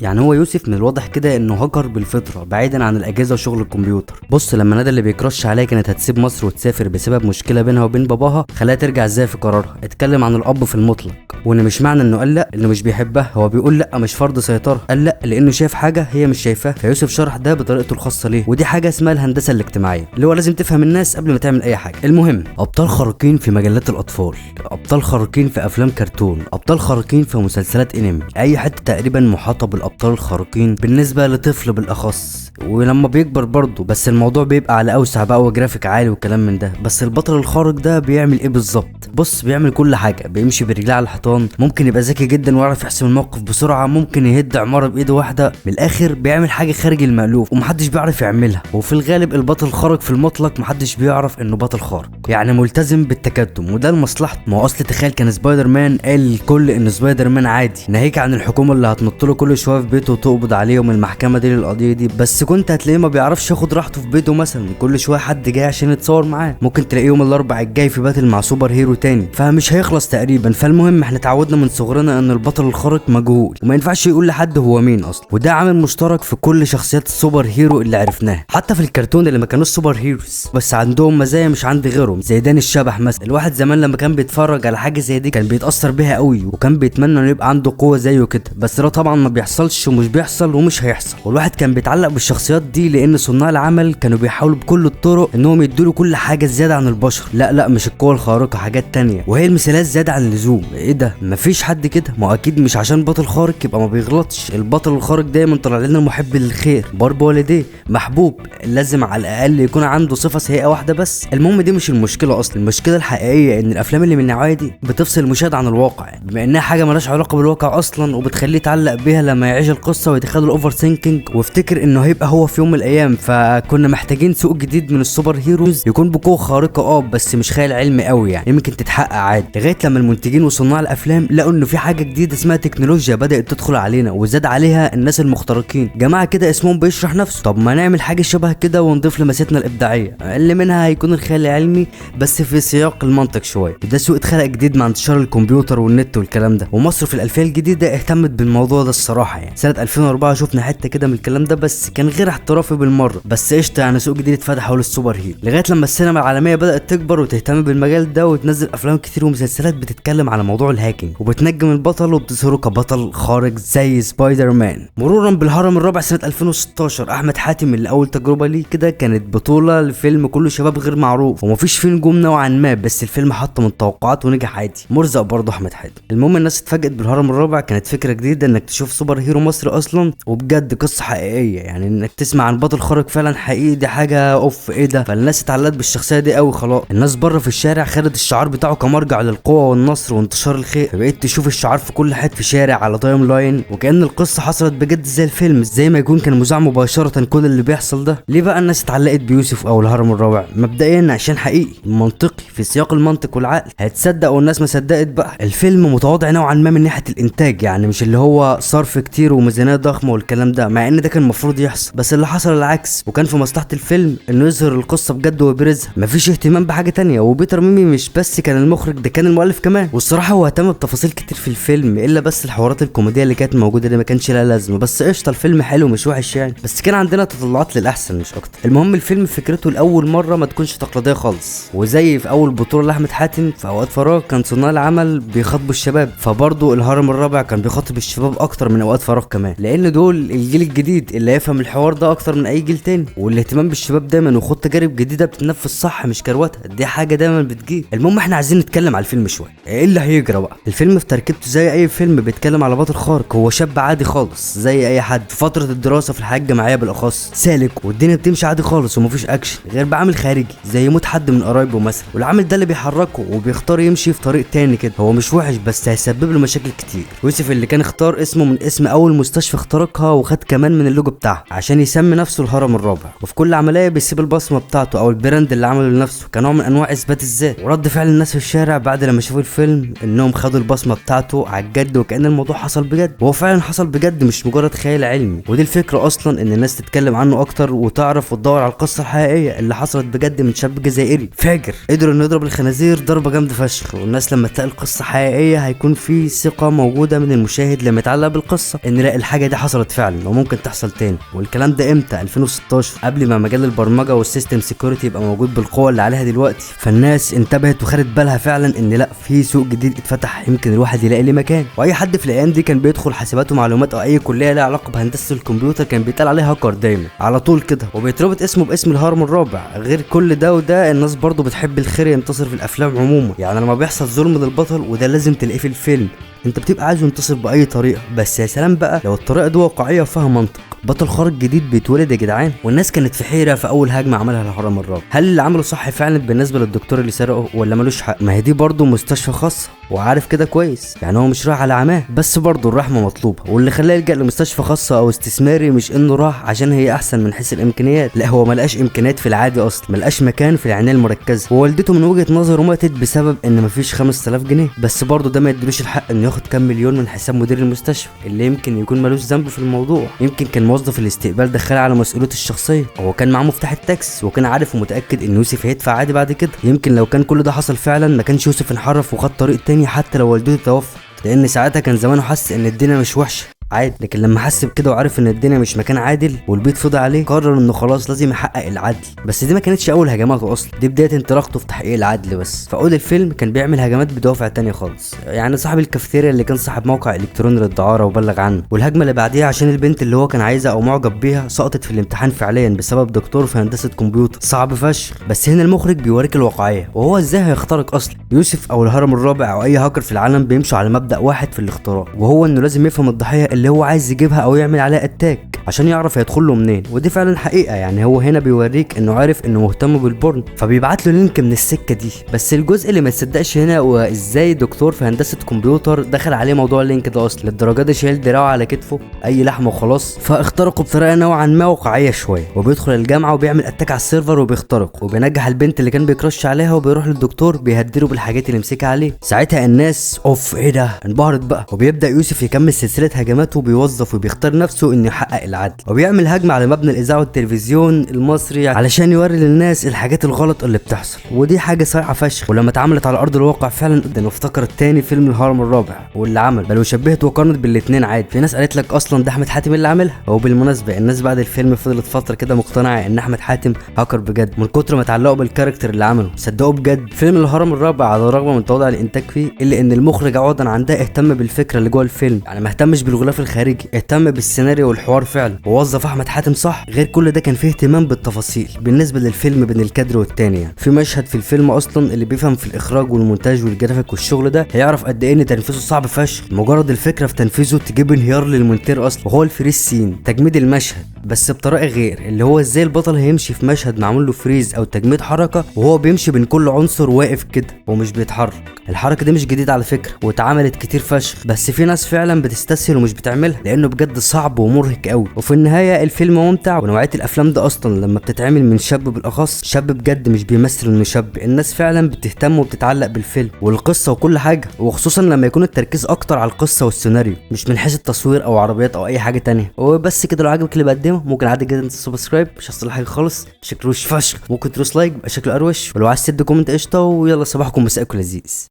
يعني هو يوسف من الواضح كده انه هاكر بالفطره بعيدا عن الاجهزه وشغل الكمبيوتر. بص لما ندى اللي بيكرش عليها كانت هتسيب مصر وتسافر بسبب مشكله بينها وبين باباها، خلاها ترجع ازاي في قرارها. اتكلم عن الاب في المطلق، وان مش معنى انه قال لا انه مش بيحبها، هو بيقول لا مش فرض سيطره، قال لا لانه شايف حاجه هي مش شايفاها. فيوسف شرح ده بطريقته الخاصه ليه، ودي حاجه اسمها الهندسه الاجتماعيه، اللي هو لازم تفهم الناس قبل ما تعمل اي حاجه. المهم، ابطال خارقين في مجلات الاطفال، ابطال خارقين في افلام كرتون، ابطال خارقين في مسلسلات انمي، اي حته تقريبا محاطه بالابطال الخارقين بالنسبه لطفل بالاخص، ولما بيكبر برضه. بس الموضوع بيبقى على اوسع بقى وجرافيك عالي وكلام من ده. بس البطل الخارق ده بيعمل ايه بالظبط؟ بص بيعمل كل حاجه، بيمشي برجليه على الحيطان، ممكن يبقى ذكي جدا ويعرف يحسم الموقف بسرعه، ممكن يهد عماره بايده واحده. من الاخر بيعمل حاجه خارج المألوف ومحدش بيعرف يعملها. وفي الغالب البطل الخارق في المطلق محدش بيعرف انه بطل خارق، يعني ملتزم بالتكتم وده لمصلحته. ما هو اصل تخيل كان سبايدر مان قال للكل ان سبايدر مان عادي، ناهيك عن الحكومه اللي هتنط له كل شويه في بيته وتقبض عليه ومن المحكمه دي للقضيه دي. بس كنت هتلاقيه ما بيعرفش ياخد راحته في بيته مثلا، كل شويه حد جاي عشان يتصور معاه، ممكن تلاقيه يوم الاربعاء الجاي في باتل مع سوبر هيرو تاني، فمش هيخلص تقريبا. فالمهم احنا اتعودنا من صغرنا ان البطل الخارق مجهول وما ينفعش يقول لحد هو مين اصلا، وده عامل مشترك في كل شخصيات السوبر هيرو اللي عرفناها، حتى في الكرتون اللي ما كانوش سوبر هيروز بس عندهم مزايا مش عند غيرهم، زي داني الشبح مثلا. الواحد زمان لما كان بيتفرج على حاجه زي دي كان بيتاثر بيها قوي، وكان بيتمنى انه يبقى عنده قوه زيه كده. بس ده طبعا ما بيحصلش ومش بيحصل ومش هيحصل، والواحد كان بيتعلق بالشخصيات دي لان صناع العمل كانوا بيحاولوا بكل الطرق انهم يدوا كل حاجه زياده عن البشر. لا مش القوه الخارقه، حاجات تانية، وهي المثالات زياده عن اللزوم. ايه ده؟ مفيش حد كده. ما اكيد مش عشان بطل خارق يبقى ما بيغلطش. البطل الخارق دايما طلع لنا محب للخير، بار بوالديه، محبوب، لازم على الاقل يكون عنده صفه سيئه واحده بس. المهم دي مش المشكله اصلا، المشكله الحقيقيه ان الافلام اللي من النوعيه دي بتفصل المشاهد عن الواقع، بما انها حاجه مالهاش علاقه بالواقع اصلا، وبتخليه يتعلق بيها لما يعيش القصه ويتخيل الاوفر ثينكينج ويفتكر انه هيبقى هو في يوم من الايام. فكنا محتاجين سوق جديد من السوبر هيروز يكون بقوه خارقه بس مش خيال علمي قوي، يعني يمكن تتحقق عادي. لغايه لما المنتجين وصناع الافلام لقوا انه في حاجه جديده اسمها تكنولوجيا بدات تدخل علينا، وزاد عليها الناس المخترقين، جماعه كده اسمهم بيشرح نفسه. طب ما نعمل حاجه شبه كده ونضيف لمستنا الابداعيه، اللي منها هيكون الخيال العلمي بس في سياق المنطق شويه. ده سوق اتخلق جديد مع انتشار الكمبيوتر والنت والكلام ده، ومصر في الالفيه الجديده اهتمت بالموضوع ده الصراحه. يعني سنه 2004 شفنا حته كده من الكلام ده، بس كان غير احترافي بالمره، بس قشطه يعني سوق جديد اتفتح حول السوبر هيرو. لغايه لما السينما العالميه بدات تكبر وتهتم بالمجال ده وتنزل افلام كتير ومسلسلات بتتكلم على موضوع الهاكينج وبتنجم البطل وبتظهره كبطل خارق زي سبايدر مان. مرورا بالهرم الرابع سنه 2016، احمد حاتم اللي اول تجربه ليه كده كانت بطوله لفيلم كله شباب غير معروف، ومفيش فيه نجوم نوعا ما، بس الفيلم حط من التوقعات ونجح عادي، مرزق برضه احمد حاتم. المهم الناس اتفاجئت بالهرم الرابع، كانت فكره جديده انك تشوف سوبر هيرو مصري اصلا وبجد قصه حقيقيه، يعني انك تسمع عن بطل خارق فعلا حقيقي، دي حاجه اوف ايه ده. فالناس اتعلقت بالشخصيه دي قوي خلاص. الناس بره في الشارع خدت الشعار بتاعه كمرجع للقوه والنصر وانتشار الخير، فبقيت تشوف الشعار في كل حته في شارع على تايم لاين، وكأن القصه حصلت بجد زي الفيلم، زي ما يكون كان مذاع مباشره كل اللي بيحصل ده. ليه بقى الناس اتعلقت بيوسف او الهرم الرابع؟ مبدئيا عشان حقيقي، منطقي، في سياق المنطق والعقل، هتصدق والناس ما صدقت بقى. الفيلم متواضع نوعا ما من ناحيه الانتاج، يعني مش اللي هو صرف كتير وميزانيه ضخمه والكلام ده، مع ان ده كان المفروض يحصل، بس اللي حصل العكس، وكان في مصلحه الفيلم انه يظهر القصه بجد ويبرزها، مفيش اهتمام بحاجه تانية. وبيتر ميمي مش بس كان المخرج، ده كان المؤلف كمان، والصراحه هو اهتم بتفاصيل كتير في الفيلم، الا بس الحوارات الكوميديه اللي كانت موجوده دي ما كانش لها لازمه. بس قشطه الفيلم حلو مش وحش يعني، بس كان عندنا تطلعات للاحسن مش اكتر. المهم الفيلم فكرته لاول مره ما تكونش تقليديه خالص، وزي في اول بطوله لاحمد حاتم في اوقات فراغ كان صناع العمل بيخاطبوا الشباب، فبرضه الهرم الرابع كان بيخاطب الشباب اكتر من اوقات فراغ كمان، لان دول الجيل الجديد اللي هيفهم الحوار ده اكتر من اي جيل تاني. والاهتمام بالشباب دايما وخد تجارب جديده بتتنفذ صح مش كروته، دي حاجه دايما بتجيب. المهم احنا عايزين نتكلم على الفيلم شويه، ايه اللي هيجرى بقى؟ الفيلم في تركيبته زي اي فيلم بيتكلم على بطل خارق، هو شاب عادي خالص زي اي حد في فتره الدراسه في الحياه الجامعيه بالاخص، سالك والدنيا بتمشي عادي خالص ومفيش اكشن غير بعامل خارجي زي موت حد من قرايبه مثلا، والعامل ده اللي بيحركه وبيختار يمشي في طريق تاني كده. هو مش وحش بس هيسبب له مشاكل كتير. يوسف اللي كان اختار اسمه من اسم اول مستشفى اخترقها، وخد كمان من اللوجو بتاعها عشان عشان يسمي نفسه الهرم الرابع، وفي كل عمليه بيسيب البصمه بتاعته او البراند اللي عمله لنفسه كنوع من انواع اثبات الذات. ورد فعل الناس في الشارع بعد لما شافوا الفيلم انهم خدوا البصمه بتاعته على الجد، وكأن الموضوع حصل بجد، وهو فعلا حصل بجد مش مجرد خيال علمي. ودي الفكره اصلا، ان الناس تتكلم عنه اكتر وتعرف وتدور على القصه الحقيقيه اللي حصلت بجد من شاب جزائري فاجر قدر انه يضرب الخنازير ضربه جامده فشخ. والناس لما تلاقي القصه حقيقيه هيكون في ثقه موجوده من المشاهد لما يتعلق بالقصه ان لا الحاجه دي حصلت فعلا وممكن تحصل تاني. والكلام ده امتى؟ 2016، قبل ما مجال البرمجه والسيستم سيكوريتي يبقى موجود بالقوه اللي عليها دلوقتي. فالناس انتبهت وخدت بالها فعلا ان لا في سوق جديد اتفتح، يمكن الواحد يلاقي ليه مكان. واي حد في الايام دي كان بيدخل حاسبات ومعلومات او اي كليه لها علاقه بهندسه الكمبيوتر كان بيتقال عليه هاكر دايما على طول كده، وبيتربط اسمه باسم الهرم الرابع. غير كل ده وده، الناس برضو بتحب الخير ينتصر في الافلام عموما. يعني لما بيحصل ظلم للبطل، وده لازم تلاقيه في الفيلم، انت بتبقى عايزه ينتصر باي طريقه، بس يا سلام بقى لو الطريقه دي واقعيه وفيها منطق. بطل خارق جديد بيتولد يا جدعان. والناس كانت في حيره في اول هجمه عملها الهرم الرابع، هل اللي عمله صح فعلا بالنسبه للدكتور اللي سرقه ولا ملوش حق؟ ما هي دي برضه مستشفى خاصه وعارف كده كويس، يعني هو مش راح على عماه، بس برضه الرحمه مطلوبه. واللي خلاه يلجأ لمستشفى خاصه او استثماري مش انه راح عشان هي احسن من حيث الامكانيات، لا هو ملقاش امكانيات في العادي اصلا، ملقاش مكان في العنايه المركزه، ووالدته من وجهه نظره ماتت بسبب ان مفيش 5000 جنيه. بس برضه ده ما يدلوش الحق انه ياخد كام مليون من حساب مدير المستشفى اللي يمكن يكون ملوش ذنب في الموضوع. يمكن كان موظف الاستقبال دخل على مسؤوليته الشخصيه، هو كان معاه مفتاح التاكس وكان عارف ومتاكد ان يوسف هيدفع عادي بعد كده. يمكن لو كان كل ده حصل فعلا ما كانش يوسف انحرف وخد طريق تاني حتى لو والدته توفت، لان ساعتها كان زمانه حس ان الدنيا مش وحشه عادي. لكن لما حس بكده وعرف ان الدنيا مش مكان عادل والبيت فضى عليه، قرر انه خلاص لازم يحقق العدل. بس دي ما كانتش اول هجماته اصلا، دي بدايه انطلاقته في تحقيق العدل. بس في اول الفيلم كان بيعمل هجمات بدوافع تانية خالص، يعني صاحب الكافيتيريا اللي كان صاحب موقع الكتروني للدعاره وبلغ عنه، والهجمه اللي بعديها عشان البنت اللي هو كان عايزها او معجب بيها سقطت في الامتحان فعليا بسبب دكتور في هندسه كمبيوتر صعب فشخ. بس هنا المخرج بيوريك الواقعيه وهو ازاي هيخترق اصلا. يوسف او الهرم الرابع او اي هاكر في العالم بيمشوا على مبدا واحد في الاختراق، وهو انه لازم يفهم الضحيه اللي هو عايز يجيبها او يعمل عليها اتاك عشان يعرف هيدخل له منين. ودي فعلا حقيقه، يعني هو هنا بيوريك انه عارف انه مهتم بالبورن فبيبعت له لينك من السكه دي. بس الجزء اللي ما تصدقش هنا هو ازاي دكتور في هندسه كمبيوتر دخل عليه موضوع اللينك ده اصلا للدرجه دي، شايل دراعه على كتفه اي لحمه وخلاص. فاخترقوا بطريقه نوعا ما واقعيه شويه، وبيدخل الجامعه وبيعمل اتاك على السيرفر وبيخترق وبينجح البنت اللي كان بيكرش عليها، وبيروح للدكتور بيهدله بالحاجات اللي مسكها عليه. ساعتها الناس اوف ايه ده، انبهرت بقى. وبيبدا يوسف يكمل سلسله هجماته وبيوظف وبيختار نفسه انه يحقق العدل، وبيعمل هجمه على مبنى الاذاعه والتلفزيون المصري علشان يوري للناس الحاجات الغلط اللي بتحصل. ودي حاجه صايعه فشخ، ولما اتعملت على ارض الواقع فعلا ده افتكر التاني فيلم الهرم الرابع واللي عمل، بل وشبهت وقارنت بالاثنين عادي. في ناس قالت لك اصلا ده احمد حاتم اللي عاملها. وبالمناسبه الناس بعد الفيلم فضلت فتره كده مقتنعه ان احمد حاتم هاكر بجد من كتر ما اتعلقوا بالكاركتر اللي عمله، صدقوا بجد. فيلم الهرم الرابع على الرغم من تواضع الانتاج فيه الا ان المخرج عوضا عن ده اهتم بالفكره اللي جوه الفيلم، يعني ما اهتمش بالغلاف الخارجي، اهتم بالسيناريو والحوار فعلا، ووظف احمد حاتم صح. غير كل ده كان فيه اهتمام بالتفاصيل بالنسبه للفيلم بين الكادر والتاني. يعني في مشهد في الفيلم اصلا اللي بيفهم في الاخراج والمونتاج والجرافيك والشغل ده هيعرف قد ايه ان تنفيذه صعب فشخ. مجرد الفكره في تنفيذه تجيب انهيار للمونتير اصلا، وهو الفريز سين تجميد المشهد بس بطريقه غير، اللي هو ازاي البطل هيمشي في مشهد معمول له فريز او تجميد حركه وهو بيمشي بين كل عنصر واقف كده ومش بيتحرك. الحركه دي مش جديده على فكره واتعملت كتير فشخ، بس في ناس فعلا بتستسهل ومش بتعملها لانه بجد صعب ومرهق قوي. وفي النهايه الفيلم ممتع. ونوعيه الافلام ده اصلا لما بتتعمل من شاب بالاخص، شاب بجد مش بيمثل انه شاب، الناس فعلا بتهتم وبتتعلق بالفيلم والقصه وكل حاجه، وخصوصا لما يكون التركيز اكتر على القصه والسيناريو مش من حيث التصوير او عربيات او اي حاجه تانية. وبس كده، لو عجبك اللي بقدمه ممكن عادي جدا تسبسكرايب، مش هصل حاجه خالص، شكلوش فشخ. ممكن تروس لايك بقى شكله اروش، ولو عايز تدي كومنت قشطه. ويلا صباحكم مساءكم لذيذ.